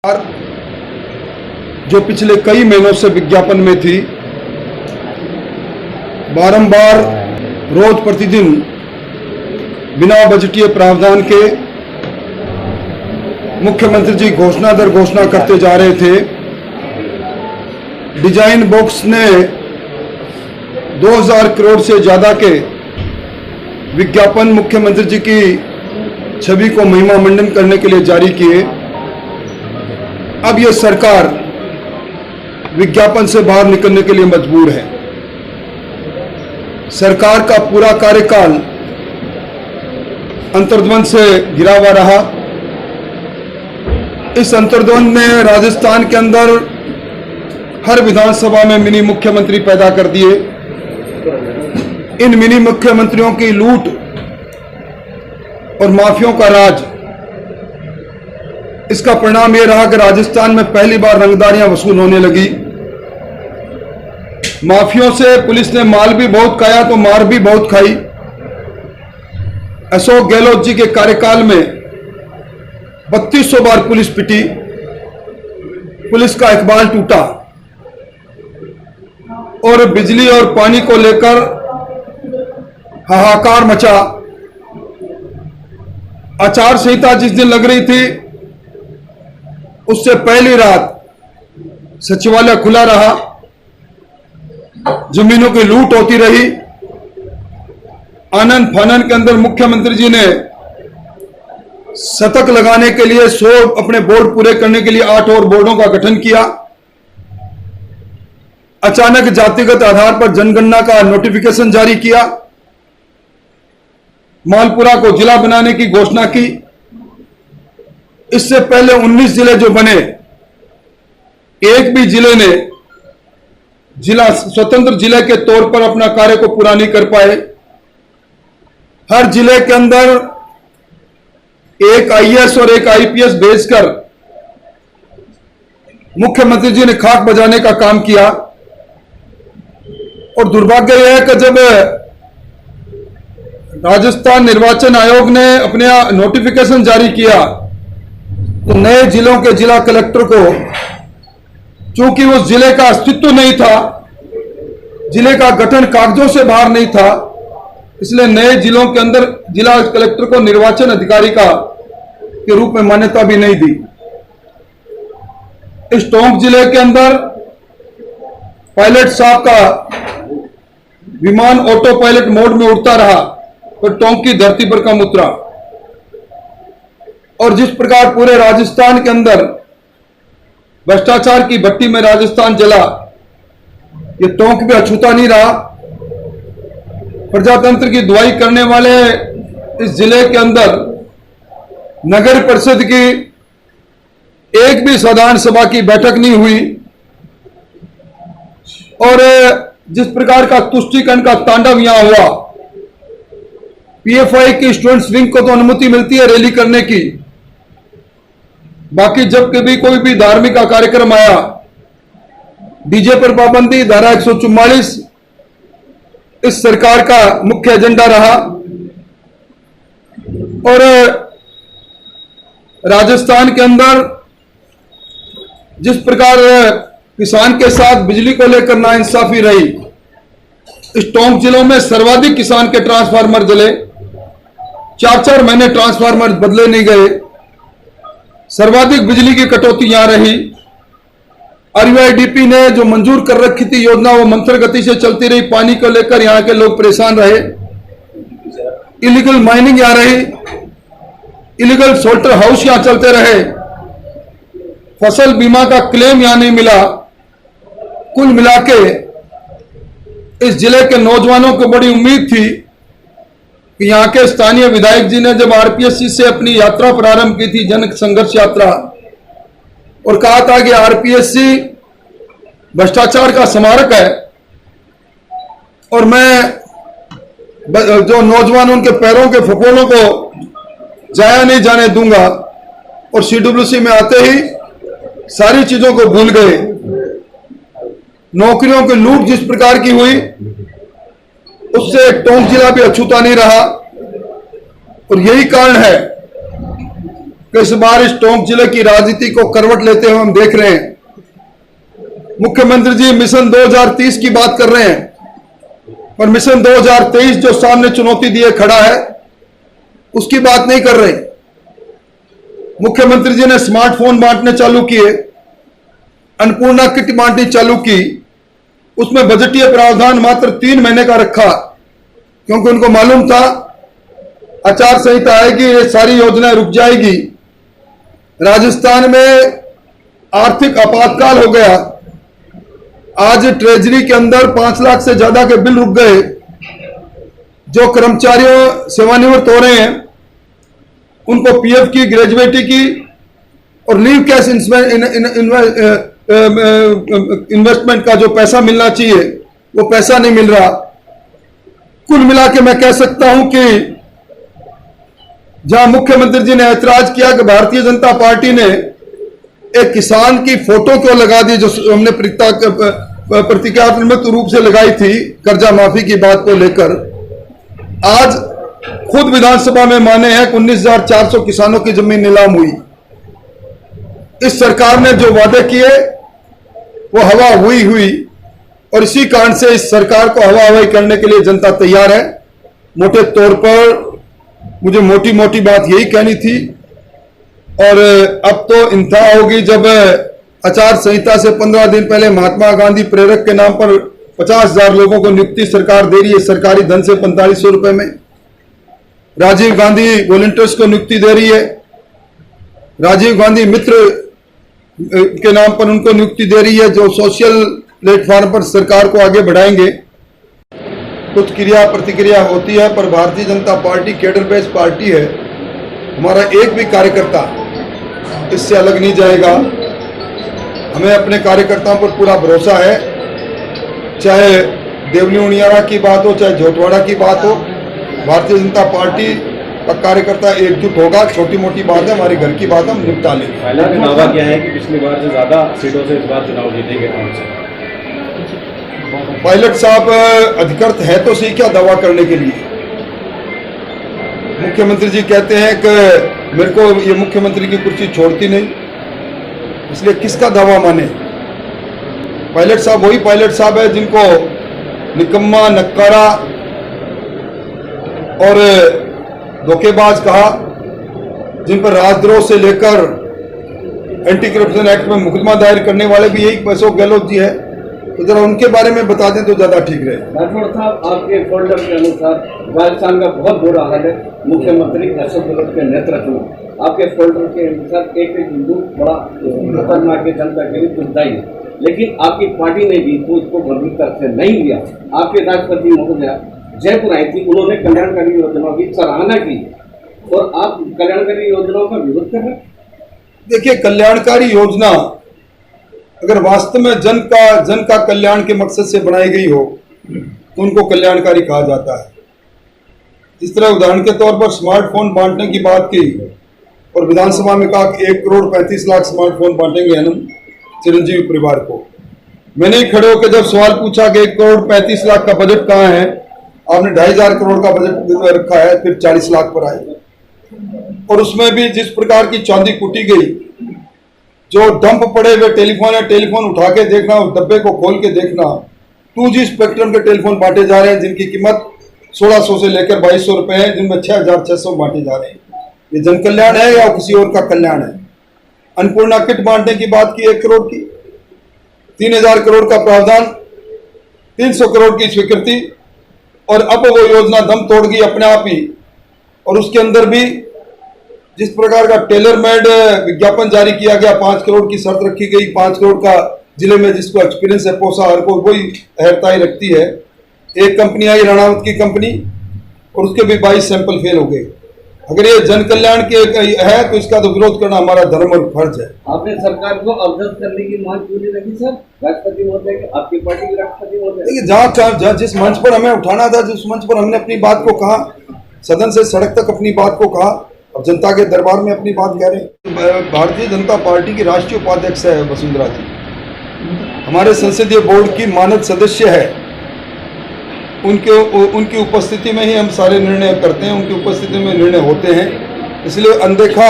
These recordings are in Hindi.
जो पिछले कई महीनों से विज्ञापन में थी, बारंबार रोज प्रतिदिन बिना बजटीय प्रावधान के मुख्यमंत्री जी घोषणा दर घोषणा करते जा रहे थे। डिजाइन बॉक्स ने 2000 करोड़ से ज्यादा के विज्ञापन मुख्यमंत्री जी की छवि को महिमा मंडन करने के लिए जारी किए। अब यह सरकार विज्ञापन से बाहर निकलने के लिए मजबूर है। सरकार का पूरा कार्यकाल अंतर्द्वंद से घिरा हुआ रहा। इस अंतर्द्वंद ने राजस्थान के अंदर हर विधानसभा में मिनी मुख्यमंत्री पैदा कर दिए। इन मिनी मुख्यमंत्रियों की लूट और माफियों का राज, इसका परिणाम यह रहा कि राजस्थान में पहली बार रंगदारियां वसूल होने लगी। माफियों से पुलिस ने माल भी बहुत खाया तो मार भी बहुत खाई। अशोक गहलोत जी के कार्यकाल में 3200 बार पुलिस पिटी, पुलिस का इकबाल टूटा और बिजली और पानी को लेकर हाहाकार मचा। आचार संहिता जिस दिन लग रही थी, उससे पहली रात सचिवालय खुला रहा, जमीनों की लूट होती रही। आनंद फानन के अंदर मुख्यमंत्री जी ने शतक लगाने के लिए 100 अपने बोर्ड पूरे करने के लिए 8 और बोर्डों का गठन किया। अचानक जातिगत आधार पर जनगणना का नोटिफिकेशन जारी किया। मालपुरा को जिला बनाने की घोषणा की। इससे पहले 19 जिले जो बने, एक भी जिले ने जिला स्वतंत्र जिले के तौर पर अपना कार्य को पूरा नहीं कर पाए। हर जिले के अंदर एक आईएएस और एक आईपीएस भेजकर मुख्यमंत्री जी ने खाक बजाने का काम किया। और दुर्भाग्य यह है कि जब राजस्थान निर्वाचन आयोग ने अपने नोटिफिकेशन जारी किया तो नए जिलों के जिला कलेक्टर को, चूंकि उस जिले का अस्तित्व नहीं था, जिले का गठन कागजों से बाहर नहीं था, इसलिए नए जिलों के अंदर जिला कलेक्टर को निर्वाचन अधिकारी के रूप में मान्यता भी नहीं दी। इस टोंक जिले के अंदर पायलट साहब का विमान ऑटो पायलट मोड में उड़ता रहा तो टोंक की धरती पर कम उतरा। और जिस प्रकार पूरे राजस्थान के अंदर भ्रष्टाचार की भट्टी में राजस्थान जला, ये टोंक भी अछूता नहीं रहा। प्रजातंत्र की दुहाई करने वाले इस जिले के अंदर नगर परिषद की एक भी साधारण सभा की बैठक नहीं हुई। और जिस प्रकार का तुष्टीकरण का तांडव यहां हुआ, पीएफआई की स्टूडेंट्स विंग को तो अनुमति मिलती है रैली करने की, बाकी जब कभी कोई भी धार्मिक का कार्यक्रम आया, डीजे पर पाबंदी, धारा 144 इस सरकार का मुख्य एजेंडा रहा। और राजस्थान के अंदर जिस प्रकार किसान के साथ बिजली को लेकर नाइंसाफी रही, इस टोंक जिलों में सर्वाधिक किसान के ट्रांसफार्मर जले, 4-4 महीने ट्रांसफार्मर बदले नहीं गए। सर्वाधिक बिजली की कटौती यहां रही। आरयूआईडीपी ने जो मंजूर कर रखी थी योजना, वो मंथर गति से चलती रही। पानी को लेकर यहां के लोग परेशान रहे। इलीगल माइनिंग यहां रही, इलीगल सोल्टर हाउस यहां चलते रहे। फसल बीमा का क्लेम यहां नहीं मिला। कुल मिलाके इस जिले के नौजवानों को बड़ी उम्मीद थी कि यहाँ के स्थानीय विधायक जी ने जब आरपीएससी से अपनी यात्रा प्रारंभ की थी, जन संघर्ष यात्रा, और कहा था कि आरपीएससी भ्रष्टाचार का स्मारक है और मैं जो नौजवान उनके पैरों के फफोलों को जाया नहीं जाने दूंगा। और सीडब्ल्यूसी में आते ही सारी चीजों को भूल गए। नौकरियों की लूट जिस प्रकार की हुई, उससे टोंक जिला भी अछूता नहीं रहा। और यही कारण है कि इस बार इस टोंक जिले की राजनीति को करवट लेते हुए हम देख रहे हैं। मुख्यमंत्री जी मिशन 2030 की बात कर रहे हैं, पर मिशन 2023 जो सामने चुनौती दिए खड़ा है उसकी बात नहीं कर रहे। मुख्यमंत्री जी ने स्मार्टफोन बांटने चालू किए, अन्नपूर्णा किट बांटनी चालू की, उसमें बजटीय प्रावधान मात्र 3 महीने का रखा, क्योंकि उनको मालूम था आचार संहिता आएगी, ये सारी योजनाएं रुक जाएगी। राजस्थान में आर्थिक आपातकाल हो गया। आज ट्रेजरी के अंदर 5 लाख से ज्यादा के बिल रुक गए। जो कर्मचारियों सेवानिवृत्त हो रहे हैं उनको पीएफ की, ग्रेजुएटी की और लीव कैश इन्वेस्टमेंट का जो पैसा मिलना चाहिए वो पैसा नहीं मिल रहा। कुल मिला के मैं कह सकता हूं कि जहां मुख्यमंत्री जी ने ऐतराज किया कि भारतीय जनता पार्टी ने एक किसान की फोटो क्यों लगा दी, जो हमने प्रतीकात्मक रूप से लगाई थी कर्जा माफी की बात को लेकर, आज खुद विधानसभा में माने हैं कि 19,400 किसानों की जमीन नीलाम हुई। इस सरकार ने जो वादे किए वो हवा हुई और इसी कारण से इस सरकार को हवा हवाई करने के लिए जनता तैयार है। मोटे तौर पर मुझे मोटी मोटी बात यही कहनी थी, और अब तो इंतहा होगी जब आचार संहिता से 15 दिन पहले महात्मा गांधी प्रेरक के नाम पर 50,000 लोगों को नियुक्ति सरकार दे रही है, सरकारी धन से 4500 रुपए में। राजीव गांधी वॉलंटियर्स को नियुक्ति दे रही है, राजीव गांधी मित्र के नाम पर उनको नियुक्ति दे रही है, जो सोशल प्लेटफॉर्म पर सरकार को आगे बढ़ाएंगे। कुछ क्रिया प्रतिक्रिया होती है, पर Bharatiya Janata party cadre based party है। हमारा एक भी कार्यकर्ता इससे अलग नहीं जाएगा। हमें अपने कार्यकर्ताओं पर पूरा भरोसा है, चाहे देवली उनियारा की बात हो, चाहे झोटवाड़ा की बात हो। भारतीय जनता पार्टी का कार्यकर्ता एकजुट होगा। छोटी मोटी बात है, हमारे घर की बात हम निपटा लेंगे। पहला दावा क्या है कि पिछली बार से ज्यादा सीटों से इस बार चुनाव जीतेंगे कौन से? पायलट साहब अधिकृत है तो सही क्या दावा करने के लिए। मुख्यमंत्री जी कहते हैं कि मेरे को ये मुख्यमंत्री की कुर्सी छोड़ती नहीं, इसलिए किसका दावा माने। पायलट साहब वही पायलट साहब है जिनको निकम्मा, नक्कारा और धोखेबाज कहा, जिन पर राजद्रोह से लेकर एंटी करप्शन एक्ट में मुकदमा दायर करने वाले भी यही अशोक गहलोत जी है। तो जरा उनके बारे में बता दें तो ज्यादा ठीक रहे। राठौड़ साहब, आपके फोल्डर के अनुसार राजस्थान का बहुत बुरा हाल है। मुख्यमंत्री अशोक गहलोत के नेतृत्व में आपके फोल्डर के अनुसार एक हिंदू बड़ा खतरनाक है, जनता के लिए दुखदायी है, लेकिन आपकी पार्टी ने भी तो उसको गंभीरता से नहीं लिया। आपके राष्ट्रपति महोदया जयपुर आई थी, उन्होंने कल्याणकारी योजनाओं की सराहना की और आप कल्याणकारी योजनाओं का विरोध कर रहे हैं। देखिए, कल्याणकारी योजना अगर वास्तव में जन का कल्याण के मकसद से बनाई गई हो तो उनको कल्याणकारी कहा जाता है। इस तरह उदाहरण के तौर पर स्मार्टफोन बांटने की बात की और विधानसभा में कहा कि 1,35,00,000 स्मार्टफोन बांटेंगे हम चिरंजीवी परिवार को। मैंने ही खड़े होकर जब सवाल पूछा कि 1,35,00,000 का बजट कहाँ है, आपने 2,500 करोड़ का बजट रखा है, फिर 40 लाख पर आए। और उसमें भी जिस प्रकार की चांदी कुटी गई, जो डंप पड़े हुए टेलीफोन है, टेलीफोन उठा के देखना, उस डब्बे को खोल के देखना, 2G स्पेक्ट्रम के टेलीफोन बांटे जा रहे हैं जिनकी कीमत 1,600 से लेकर 2,200 रुपए है, जिनमें 6,600 बांटे जा रहे हैं। ये जन कल्याण है या किसी और का कल्याण है? अन्नपूर्णा किट बांटने की बात की 1 करोड़ की, 3,000 करोड़ का प्रावधान, 300 करोड़ की स्वीकृति, और अब वो योजना दम तोड़ गई अपने आप ही। और उसके अंदर भी जिस प्रकार का टेलर मेड विज्ञापन जारी किया गया, 5 करोड़ की शर्त रखी गई, 5 करोड़ का जिले में जिसको एक्सपीरियंस है पोसा हर को वही अहर्ता ही रखती है। एक कंपनी आई रणावत की कंपनी, और उसके भी 22 सैंपल फेल हो गए। अगर ये जन कल्याण के है तो इसका तो विरोध करना हमारा धर्म और फर्ज है। आपने सरकार को अवगत करने की मांग क्यों नहीं रखी सर? राष्ट्रपति महोदय के, आपकी पार्टी के राष्ट्रपति महोदय। देखिए, जहाँ जिस मंच पर हमें उठाना था, जिस मंच पर हमने अपनी बात को कहा, सदन से सड़क तक अपनी बात को कहा, अब जनता के दरबार में अपनी बात कह रहे हैं। भारतीय जनता पार्टी की राष्ट्रीय उपाध्यक्ष है वसुंधरा जी, हमारे संसदीय बोर्ड की मानद सदस्य है। उनकी उपस्थिति में ही हम सारे निर्णय करते हैं, उनकी उपस्थिति में निर्णय होते हैं। इसलिए अनदेखा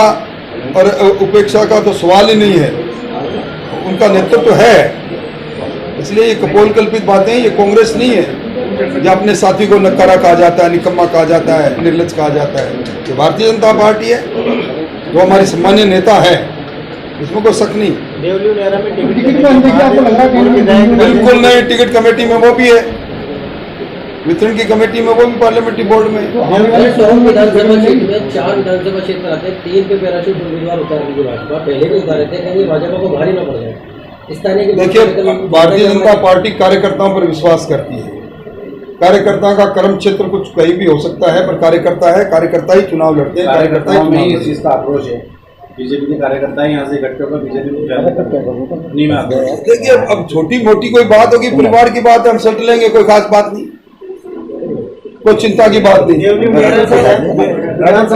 और उपेक्षा का तो सवाल ही नहीं है। उनका नेतृत्व है, इसलिए ये कपोलकल्पित बातें हैं, ये कांग्रेस नहीं है। या अपने साथी को नकारा कहा जाता है, निकम्मा कहा जाता है, निर्लज कहा जाता है। ये भारतीय जनता पार्टी है, जो हमारी सम्मानीय नेता है, इसमें कोई शक नहीं। बिल्कुल नहीं, टिकट कमेटी में वो भी है, वितरण की कमेटी में वो भी, पार्लियामेंट्री बोर्ड में। विधानसभा क्षेत्र में 4 विधानसभा क्षेत्र आते हैं, 3 पे पैराशूट उम्मीदवार उतार दी भाजपा, पहले भी उतारे थे, कहीं भाजपा को भारी न पड़ जाए। इस तरह की देखिए, भारतीय जनता पार्टी कार्यकर्ताओं पर विश्वास करती है। कार्यकर्ता का कर्म क्षेत्र कुछ कहीं भी हो सकता है, पर कार्यकर्ता है, कार्यकर्ता ही चुनाव लड़ते हैं, कार्यकर्ता ही कार्यकर्ताओं में चुनाव इस लड़ते हैं। चीज का अप्रोच है। बीजेपी के कार्यकर्ता यहाँ से इकट्ठे होकर बीजेपी को नहीं में आते हैं। देखिए, अब छोटी मोटी कोई बात होगी, परिवार की बात है, हम सट लेंगे, कोई खास बात नहीं, कोई चिंता की बात नहीं।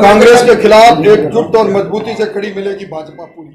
कांग्रेस के खिलाफ एकजुट और मजबूती से खड़ी मिलेगी भाजपा पूरी।